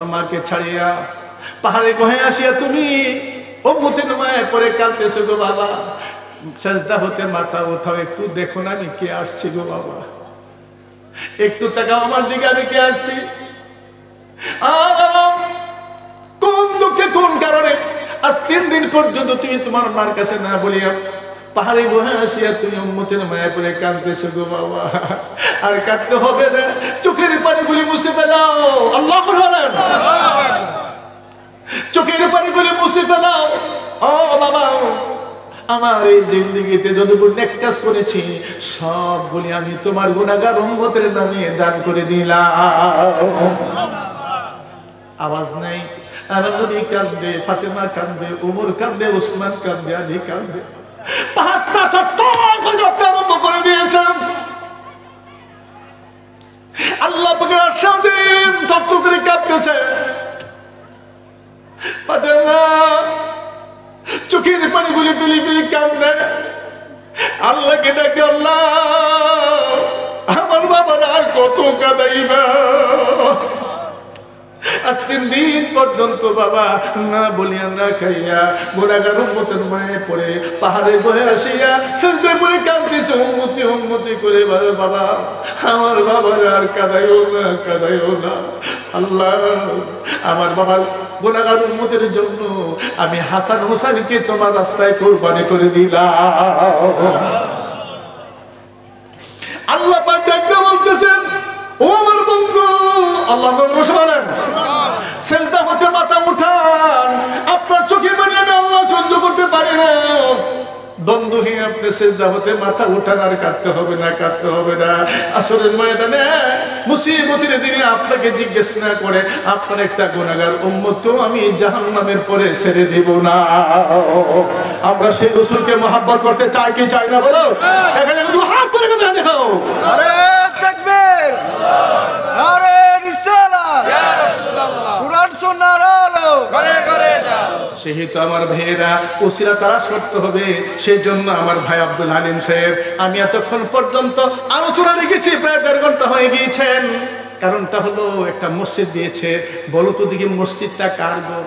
আমাকে ছাড়িয়া পাহাড়ে গহে আসিয়া তুমি উম্মতের মায়ে পরে কাঁদতেছো গো বাবা। সেজদা হতে মাথা উঠাও, একটু দেখো না আমি কে আসছি গো বাবা, একটু তাকাও আমার দিকে, আমি কে আসছি। বাবা কোন দুঃখে কোন কারণে আজ 3 দিন পর্যন্ত তুমি তোমার মার কাছে না বলিয়া পাহাড়ে বহে আসিয়া তুমি উম্মতের মায়া পরে কাঁদতেছো গো বাবা। আর কাঁদতে হবে না, চোখের পানিগুলি মুছে ফেলাও। আল্লাহ বলেন চোখের পানিগুলি মুছে ফেলাও। ও বাবা, আমার এই জিন্দেগিতে যতটুকু নেক কাজ করেছি সবগুলি আমি তোমার গুনাহগার উম্মতের নামে দান করে দিলাম। আওয়াজ নাই, আমার নবী কাঁদবে, ফাতেমা কাঁদবে, উমর কাঁদবে, উসমান কাঁদবে, আলী কাঁদবে, পাহাড়টা আরম্ভ করে দিয়েছেন। আল্লাহ পাকের আশীর্বাদ তত্ত্ব করে কাঁদতেছে। ফাতেমা চোখের পানিগুলি ফেলি ফেলি কাঁদবে, আল্লাহকে ডাকে, আল্লাহ আমার বাবার আর কত কাঁদাইবা। আজ 3 দিন পর্যন্ত বাবা না বলিয়া না খাইয়া গুনাহগার উম্মতের মায়ে পড়ে পাহাড়ে বহে আসিয়া সিজদায় পড়ে কাঁদতেছে, উম্মতি উম্মতি করে। বাবা আমার বাবার আর কাঁদাইও না, কাঁদাইও না। আল্লাহ আমার বাবার গুনাহগার উম্মতের জন্য আমি হাসান হোসেনকে তোমার রাস্তায় কুরবানি করে দিলাম। আল্লাহ পাক ডাকতে বলতেছেন, ও আমার বন্ধু, আল্লাহ বসে বলেন সেজদা হতে মাথা উঠান। আপনার চোখে পানি আমি আল্লাহ সহ্য করতে পারি না। বন্ধুহীন আপনি সেজদা হতে মাথা উঠান, আর কাঁদতে হবে না, কাঁদতে হবে না। আসরের ময়দানে মুসিবতের দিনে আপনাকে জিজ্ঞেস না করে আপনার একটা গুনাহগার উম্মতকেও আমি জাহান্নামের পরে ছেড়ে দিব না। আমরা সেই রাসূলকে মহব্বত করতে চাই কি চাই না বলো? এখানে দুই হাত তুলে কথা দেখাও। আরে তাকবীর, আরে রিসালাত, ইয়া রাসূলুল্লাহ, কুরআন সুন্নাহর আলো ঘরে ঘরে যাও। সেহেতু আমার ভাইয়েরা ওসিলা তালাশ করতে হবে। সেই জন্য আমার ভাই আব্দুল হালিম সাহেব আমি এতক্ষণ পর্যন্ত আলোচনা রেখেছি, প্রায় 1.5 ঘন্টা হয়ে গিয়েছেন। কারণটা হলো একটা মসজিদ দিয়েছে, বলো তো দেখি মসজিদটা কার গো?